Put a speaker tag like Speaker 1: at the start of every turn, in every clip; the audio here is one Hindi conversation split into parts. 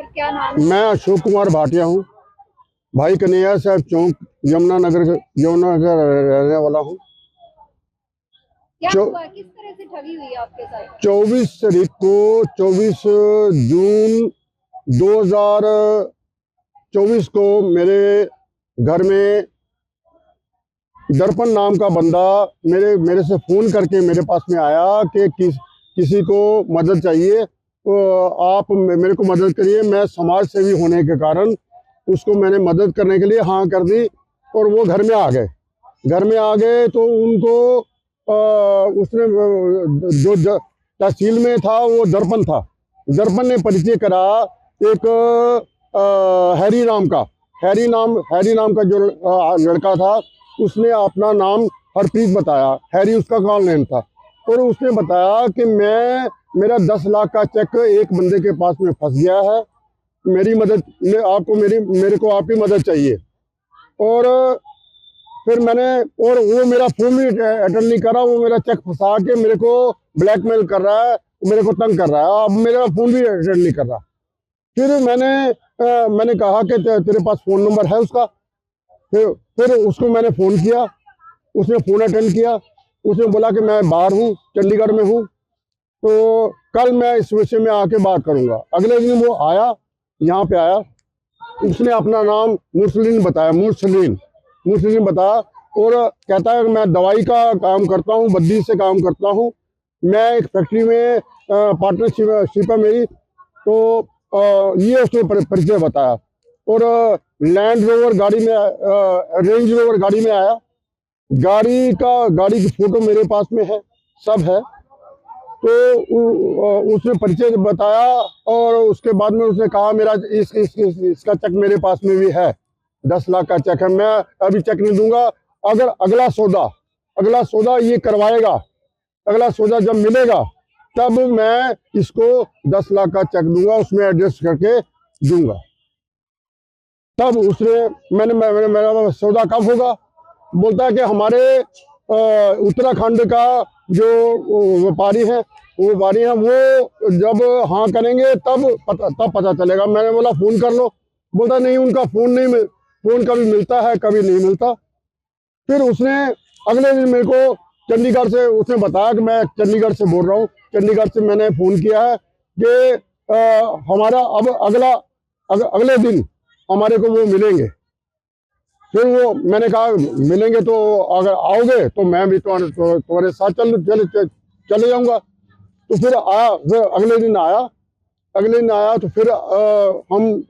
Speaker 1: सर क्या नाम है?
Speaker 2: मैं अशोक कुमार भाटिया हूँ। भाई कन्हैया साहब चौक यमुनानगर रहने वाला हूँ।
Speaker 1: क्या
Speaker 2: चौ-
Speaker 1: हुआ, किस तरह से ठगी हुई आपके साथ?
Speaker 2: 24 तारीख को 24 जून 2024 को मेरे घर में दर्पण नाम का बंदा मेरे मेरे से फोन करके मेरे पास में आया कि किसी को मदद चाहिए, तो आप मेरे को मदद करिए। मैं समाज सेवी होने के कारण उसको मैंने मदद करने के लिए हाँ कर दी और वो घर में आ गए। घर में आ गए तो उनको उसने जो तहसील में था वो दर्पण था। दर्पण ने परिचय करा एक हैरी नाम का जो लड़का था, उसने अपना नाम हरप्रीत बताया। हैरी उसका कॉल नेम था और उसने बताया कि मेरा 10 लाख का चेक एक बंदे के पास में फंस गया है, मेरी मदद मेरे को आपकी मदद चाहिए। और फिर और वो मेरा फोन भी अटेंड नहीं कर रहा, वो मेरा चेक फंसा के मेरे को ब्लैकमेल कर रहा है, मेरे को तंग कर रहा है। अब मेरा फोन भी अटेंड नहीं कर रहा। फिर मैंने कहा कि तेरे पास फोन नंबर है उसका। फिर उसको मैंने फोन किया, उसने फोन अटेंड किया। उसने बोला कि मैं बाहर हूँ, चंडीगढ़ में हूँ, तो कल मैं इस विषय में आके बात करूंगा। अगले दिन वो आया, यहाँ पे आया। उसने अपना नाम मुरसलीन बताया और कहता है कि मैं दवाई का काम करता हूँ, बद्दी से काम करता हूँ। मैं एक फैक्ट्री में पार्टनरशिप है मेरी। तो ये उसने परिचय बताया और रेंज रोवर गाड़ी में आया। गाड़ी की फोटो मेरे पास में है, सब है। तो उसने परिचय बताया और उसके बाद में उसने कहा मेरा इसका चेक मेरे पास में भी है, 10 लाख का चेक है, मैं अभी चेक नहीं दूंगा। अगर अगला सौदा ये करवाएगा, अगला सौदा जब मिलेगा तब मैं इसको 10 लाख का चेक दूंगा, उसमें एडजस्ट करके दूंगा। तब मेरा सौदा कब होगा? बोलता है कि हमारे उत्तराखंड का जो व्यापारी हैं वो जब हाँ करेंगे तब पता चलेगा। मैंने बोला फोन कर लो। बोलता नहीं, उनका फोन कभी मिलता है कभी नहीं मिलता। फिर उसने अगले दिन मेरे को चंडीगढ़ से उसने बताया कि मैं चंडीगढ़ से बोल रहा हूँ। चंडीगढ़ से मैंने फोन किया है कि हमारा अब अगले दिन हमारे को वो मिलेंगे। फिर वो मैंने कहा मिलेंगे तो अगर आओगे तो मैं भी तुम्हारे साथ चले जाऊंगा। तो फिर अगले दिन आया तो फिर हम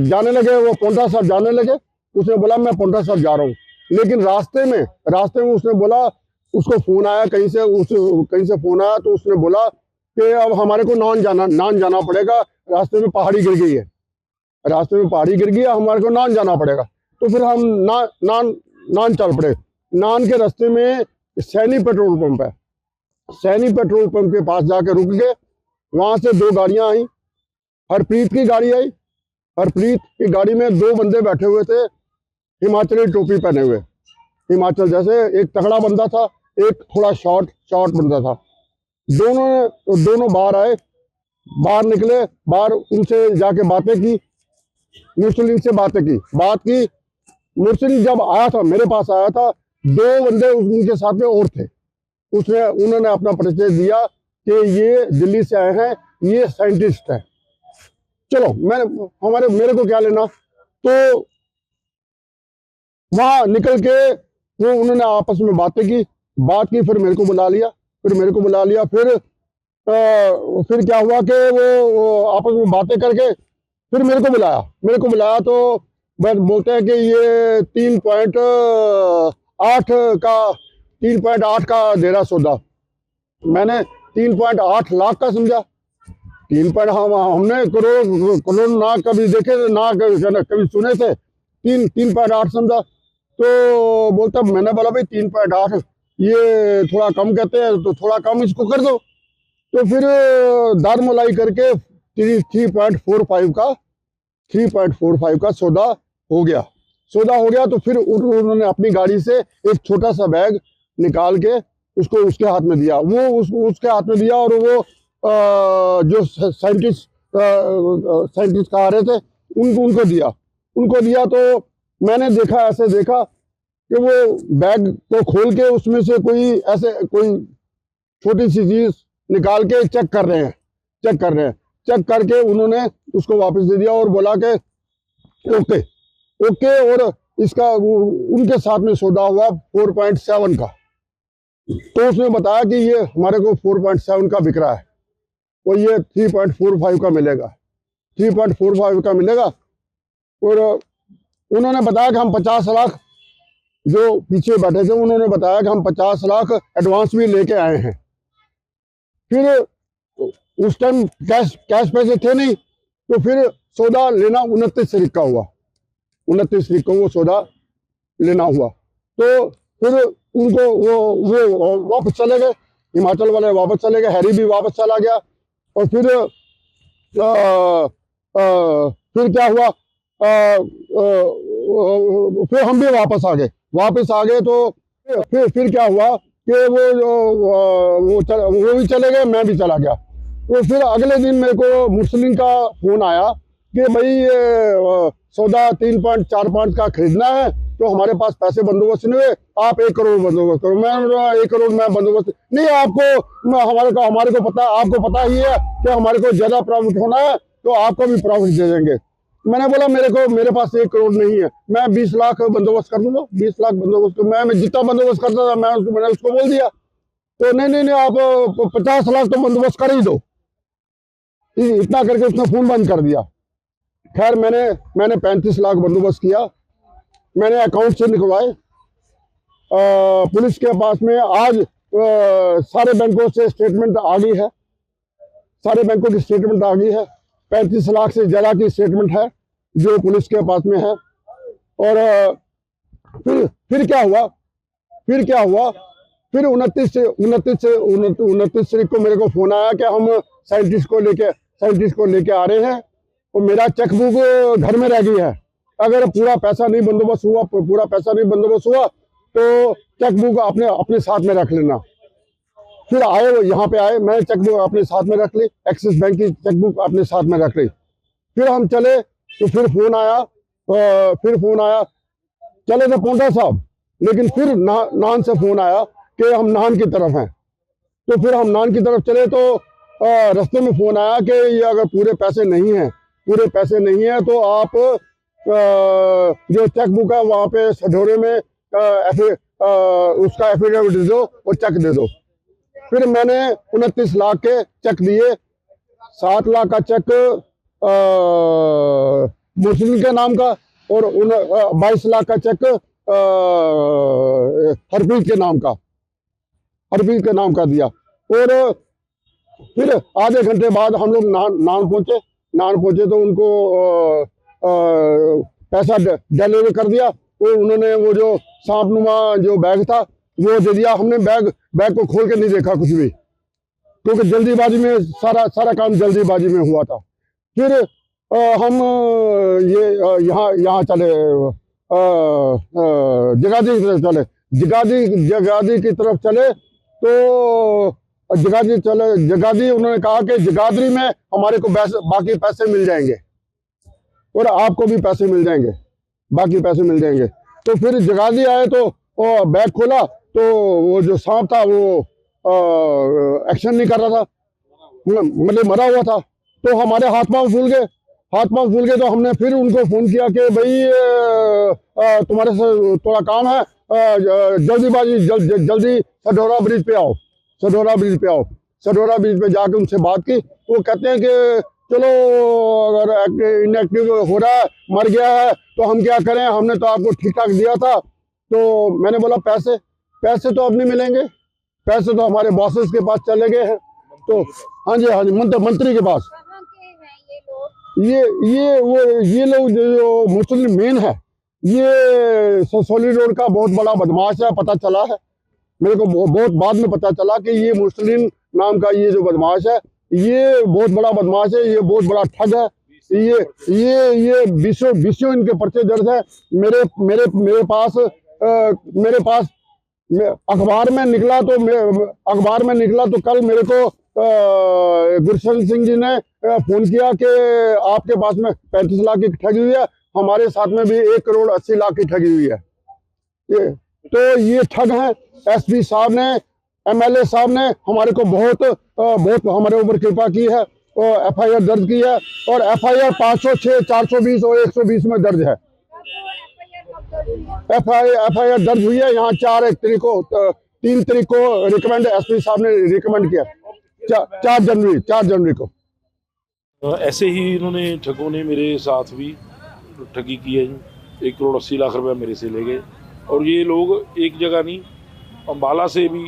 Speaker 2: जाने लगे, वो पोंटा साहब जाने लगे। उसने बोला मैं पोंटा साहब जा रहा हूँ, लेकिन रास्ते में उसने बोला, उसको फोन आया कहीं से फोन आया। तो उसने बोला कि अब हमारे को नान जाना पड़ेगा, रास्ते में पहाड़ी गिर गई है, हमारे को नान जाना पड़ेगा। तो फिर हम नान चल पड़े। नान के रास्ते में सैनी पेट्रोल पंप है, सैनी पेट्रोल पंप के पास जाके रुक गए। वहां से 2 गाड़ियां आई, हरप्रीत की गाड़ी आई। हरप्रीत की गाड़ी में 2 बंदे बैठे हुए थे, हिमाचली टोपी पहने हुए, हिमाचल जैसे। एक तगड़ा बंदा था, एक थोड़ा शॉर्ट बंदा था। दोनों बाहर आए, बाहर निकले, बाहर उनसे जाके बातें की, मुरसलीन से बात की। मुरसलीन जब आया था, मेरे पास आया था, 2 बंदे उनके साथ में और थे। उन्होंने अपना परिचय दिया कि ये दिल्ली से आए हैं, ये साइंटिस्ट है। चलो मेरे को क्या लेना। तो वहां निकल के उन्होंने आपस में बात की। फिर मेरे को बुला लिया। फिर क्या हुआ कि वो आपस में बातें करके फिर मेरे को बुलाया। तो बस बोलते हैं कि ये 3.8 का दे रहा सौदा। मैंने 3.8 लाख का समझा। हमने करोड़ ना कभी देखे थे, ना कभी सुने थे। 3.8 समझा। तो बोलता, मैंने बोला भाई 3.8 ये थोड़ा कम कहते हैं, तो थोड़ा कम इसको कर दो। तो फिर दार मलाई करके 3.45 का सौदा हो गया। तो फिर उन्होंने अपनी गाड़ी से एक छोटा सा बैग निकाल के उसको उसके हाथ में दिया। वो उसके हाथ में दिया और वो जो साइंटिस्ट साइंटिस्ट का आ रहे थे, उनको दिया तो मैंने देखा, ऐसे देखा कि वो बैग को खोल के उसमें से कोई छोटी सी चीज निकाल के चेक करके उन्होंने उसको वापस दे दिया और बोला कि ओके। और इसका उनके साथ में सौदा हुआ 4.7 का। तो उसने बताया कि ये हमारे को 4.7 का बिक रहा है और ये 3.45 का मिलेगा, 3.45 का मिलेगा। और उन्होंने बताया कि हम 50 लाख, जो पीछे बैठे थे उन्होंने बताया कि हम 50 लाख एडवांस भी लेके आए हैं। फिर उस टाइम कैश पैसे थे नहीं, तो फिर सौदा लेना 29 तारीख का हुआ, 29 तारीख को वो सौदा लेना हुआ। तो फिर उनको वो वापस चले गए, हिमाचल वाले वापस चले गए, हैरी भी वापस चला गया। और फिर क्या हुआ, फिर हम भी वापस आ गए। तो फिर क्या हुआ कि वो भी चले गए, मैं भी चला गया। तो फिर अगले दिन मेरे को मुस्लिम का फोन आया कि भाई ये सौदा 3.45 का खरीदना है, तो हमारे पास पैसे बंदोबस्त नहीं हुए, आप 1 करोड़ बंदोबस्त करो। मैं 1 करोड़ में बंदोबस्त नहीं, हमारे को पता ही है कि हमारे को ज्यादा प्रॉफिट होना है, तो आपको भी प्रॉफिट दे देंगे। मैंने बोला मेरे पास 1 करोड़ नहीं है, मैं 20 लाख बंदोबस्त कर दूंगा, 20 लाख बंदोबस्त। मैं जितना बंदोबस्त करता था मैंने उसको बोल दिया। तो नहीं, आप 50 लाख तो बंदोबस्त कर ही दो। इतना करके उसने फोन बंद कर दिया। खैर मैंने 35 लाख बंदोबस्त किया, मैंने अकाउंट से निकलवाए। पुलिस के पास में आज सारे बैंकों से स्टेटमेंट आ गई है, सारे बैंकों की स्टेटमेंट आ गई है। 35 लाख से ज्यादा की स्टेटमेंट है जो पुलिस के पास में है। और फिर क्या हुआ, फिर 29 तारीख को मेरे को फोन आया कि हम साइंटिस्ट को लेके आ रहे हैं और मेरा चेकबुक घर में रह गई है। अगर पूरा पैसा नहीं बंदोबस्त हुआ तो चेकबुक अपने साथ में रख लेना। फिर यहाँ पे आए, मैंने चेकबुक अपने साथ में रख ली, एक्सिस बैंक की चेकबुक अपने साथ में रख ली। फिर हम चले तो फिर फोन आया, चले थे पोंटा साहब, लेकिन फिर नान से फोन आया कि हम नान की तरफ हैं। तो फिर हम नान की तरफ चले तो रास्ते में फोन आया कि ये अगर पूरे पैसे नहीं है तो आप जो चेकबुक है वहाँ पे सढौरे में उसका एफिडेविट दे दो और चेक दे दो। फिर मैंने 29 लाख के चेक दिए, 7 लाख का चेक मुस्लिम के नाम का और 22 लाख का चेक हरप्रीत के नाम का दिया। और फिर आधे घंटे बाद हम लोग नान पहुंचे तो उनको पैसा डिलीवर कर दिया। और उन्होंने वो जो सांपनुमा जो बैग था वो दे दिया। हमने बैग को खोल के नहीं देखा कुछ भी, क्योंकि जल्दीबाजी में सारा काम जल्दीबाजी में हुआ था। फिर हम यहाँ चले, जगाधी की तरफ चले। तो जगाधी उन्होंने कहा कि जगाधरी में हमारे को बाकी पैसे मिल जाएंगे और आपको भी पैसे मिल जाएंगे, बाकी पैसे मिल जाएंगे। तो फिर जगाधी आए तो बैग खोला तो वो जो सांप था वो एक्शन नहीं कर रहा था, मतलब मरा हुआ था। तो हमारे हाथ पांव फूल गए। तो हमने फिर उनको फोन किया कि भाई तुम्हारे से थोड़ा काम है, जल्दी सढौरा ब्रिज पे आओ। सढौरा ब्रिज पे जाके उनसे बात की। वो कहते हैं कि चलो अगर इनएक्टिव हो रहा है, मर गया है, तो हम क्या करें, हमने तो आपको ठीक ठाक दिया था। तो मैंने बोला पैसे तो अब नहीं मिलेंगे, पैसे तो हमारे बॉसेस के पास चले गए हैं। तो हाँ जी मंत्री के पास।
Speaker 1: कहाँ के हैं ये लोग?
Speaker 2: ये लोग जो मुस्लिम मेन है, ये सोली रोड का बहुत बड़ा बदमाश है। पता चला है मेरे को, बहुत बाद में पता चला कि ये मुस्लिम नाम का ये जो बदमाश है, ये बहुत बड़ा बदमाश है, ये बहुत बड़ा ठग है। ये 20 इनके पर्चे दर्ज है। मेरे पास अखबार में निकला तो कल मेरे को गुरशरण सिंह जी ने फोन किया कि आपके पास में 35 लाख की ठगी हुई है, हमारे साथ में भी 1 करोड़ 80 लाख की ठगी हुई है। ये ठग हैं। एसपी साहब ने, एमएलए साहब ने हमारे को बहुत हमारे ऊपर कृपा की है और एफआईआर दर्ज की है, और एफआईआर 506, 420 और 120 में दर्ज है। एफआईआर दर्ज हुई है यहाँ 3 तारीख को रिकमेंड एसपी साहब ने रिकमेंड किया 4 जनवरी को।
Speaker 3: ऐसे ही इन्होंने ठगों ने मेरे साथ भी ठगी की है। 1 करोड़ 80 लाख रुपए मेरे से ले गए, और ये लोग एक जगह नहीं, अम्बाला से भी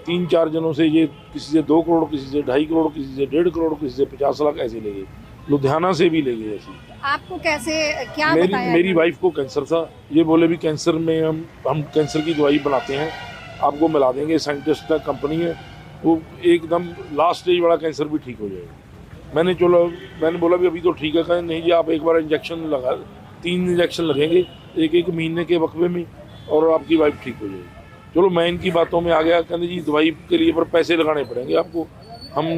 Speaker 3: 3-4 जनों से, ये किसी से 2 करोड़, किसी से 2.5 करोड़, किसी से 1.5 करोड़, किसी से 50 लाख ऐसे ले गए। लुधियाना से भी ले गए ऐसे।
Speaker 1: आपको कैसे, क्या बताया?
Speaker 3: मेरी वाइफ को कैंसर था। ये बोले भी कैंसर में हम कैंसर की दवाई बनाते हैं, आपको मिला देंगे, साइंटिस्ट का कंपनी है, वो एकदम लास्ट स्टेज वाला कैंसर भी ठीक हो जाएगा। मैंने बोला भी अभी तो ठीक है। कहें नहीं जी, आप एक बार इंजेक्शन लगा, 3 इंजेक्शन लगेंगे 1-1 महीने के वक्फे में, और आपकी वाइफ ठीक हो जाएगी। चलो मैं इनकी बातों में आ गया। कहते जी दवाई के लिए पर पैसे लगाने पड़ेंगे आपको।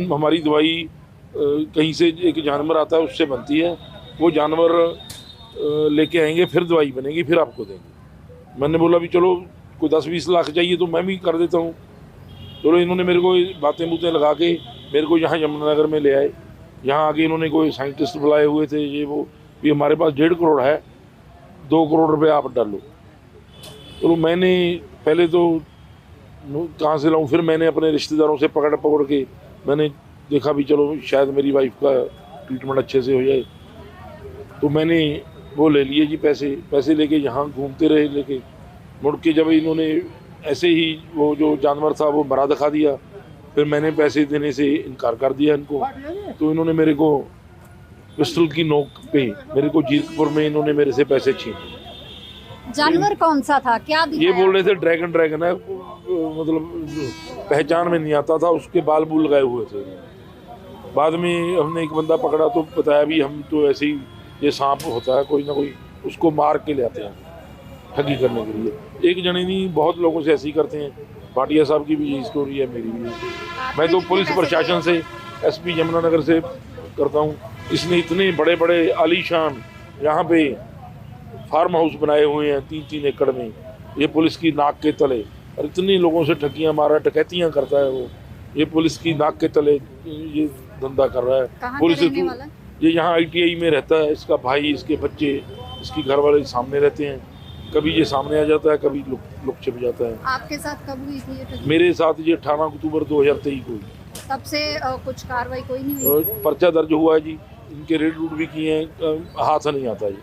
Speaker 3: हमारी दवाई कहीं से एक जानवर आता है उससे बनती है, वो जानवर लेके आएंगे, फिर दवाई बनेगी, फिर आपको देंगे। मैंने बोला भी चलो कोई 10-20 लाख चाहिए तो मैं भी कर देता हूँ। चलो इन्होंने मेरे को बातें लगा के मेरे को यहाँ यमुनानगर में ले आए। यहाँ आके इन्होंने कोई साइंटिस्ट बुलाए हुए थे, ये वो भी हमारे पास 1.5 करोड़ है, 2 करोड़ रुपए आप डालो। चलो मैंने पहले तो कहाँ से लाऊं, फिर मैंने अपने रिश्तेदारों से पकड़ के मैंने देखा भी चलो शायद मेरी वाइफ का ट्रीटमेंट अच्छे से हो जाए, तो मैंने वो ले लिए जी पैसे लेके यहाँ घूमते रहे। लेके मुड़ के जब इन्होंने ऐसे ही वो जो जानवर था वो मरा दिखा दिया, फिर मैंने पैसे देने से इनकार कर दिया इनको। तो इन्होंने मेरे को पिस्टल की नोक पे मेरे को जीरकपुर में इन्होंने मेरे से पैसे छीने।
Speaker 1: जानवर कौन सा था, क्या दिखाया?
Speaker 3: ये बोल रहे थे ड्रैगन है, मतलब पहचान में नहीं आता था, उसके बाल बूल लगाए हुए थे। बाद में हमने एक बंदा पकड़ा तो बताया भी हम तो ऐसे ही, ये सांप होता है कोई ना कोई, उसको मार के ले आते हैं ठगी करने के लिए। एक जने नहीं, बहुत लोगों से ऐसे ही करते हैं। भाटिया साहब की भी यही स्टोरी है, मेरी भी। मैं तो पुलिस प्रशासन से, एसपी यमुनानगर से करता हूँ। इसने इतने बड़े बड़े आलीशान यहाँ पे फार्म हाउस बनाए हुए हैं 3-3 एकड़ में, ये पुलिस की नाक के तले, और इतने लोगों से ठगियाँ मारा, डकैतियाँ करता है वो। ये पुलिस की नाक के तले ये धंधा कर रहा है। पुलिस ये यहाँ ITI में रहता है, इसका भाई, इसके बच्चे, इसकी घर वाले सामने रहते हैं। कभी ये सामने आ जाता है, कभी लुक छिप जाता है।
Speaker 1: आपके साथ कब हुई थी ये ठगी?
Speaker 3: मेरे साथ ये 18 अक्टूबर 2023 को हुई।
Speaker 1: तब से कुछ कार्रवाई कोई नहीं हुई?
Speaker 3: पर्चा दर्ज हुआ है जी, इनके रेड रूट भी किए हैं, हाथ नहीं आता ये,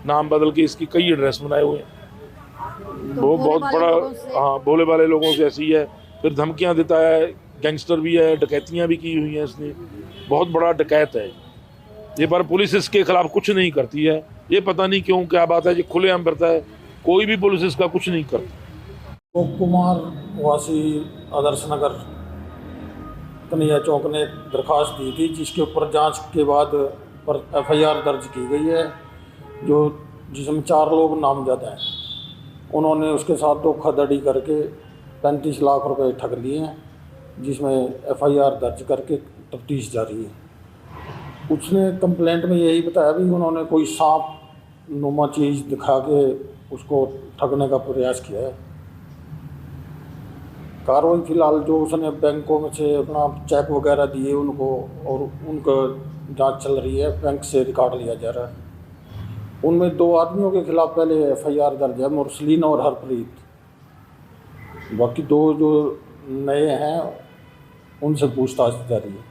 Speaker 3: नाम बदल के इसकी कई एड्रेस बनाए हुए हैं।
Speaker 1: तो
Speaker 3: वो बहुत बड़ा, हाँ, भोले वाले लोगों से ऐसी है। फिर धमकियाँ देता है, गैंगस्टर भी है, डकैतियाँ भी की हुई हैं इसने, बहुत बड़ा डकैत है ये। पर पुलिस इसके खिलाफ कुछ नहीं करती है, ये पता नहीं क्यों, क्या बात है, ये खुलेआम करता है, कोई भी पुलिस इसका कुछ नहीं करती।
Speaker 4: अशोक कुमार वासी आदर्श नगर कन्हैया चौक ने एक दरख्वास्त दी थी, जिसके ऊपर जांच के बाद पर FIR दर्ज की गई है, जिसमें 4 लोग नामजद हैं। उन्होंने उसके साथ धोखाधड़ी करके 35 लाख रुपए ठग लिए हैं, जिसमें FIR दर्ज करके तफ्तीश जारी है। उसने कंप्लेंट में यही बताया भी उन्होंने कोई सांप नुमा चीज़ दिखा के उसको ठगने का प्रयास किया है। कार्रवाई फिलहाल जो उसने बैंकों में से अपना चेक वगैरह दिए उनको, और उनका जांच चल रही है, बैंक से रिकॉर्ड लिया जा रहा है। उनमें 2 आदमियों के खिलाफ पहले FIR दर्ज है, मुरसलीन और हरप्रीत। बाकी 2 जो नए हैं उनसे पूछताछ जारी है।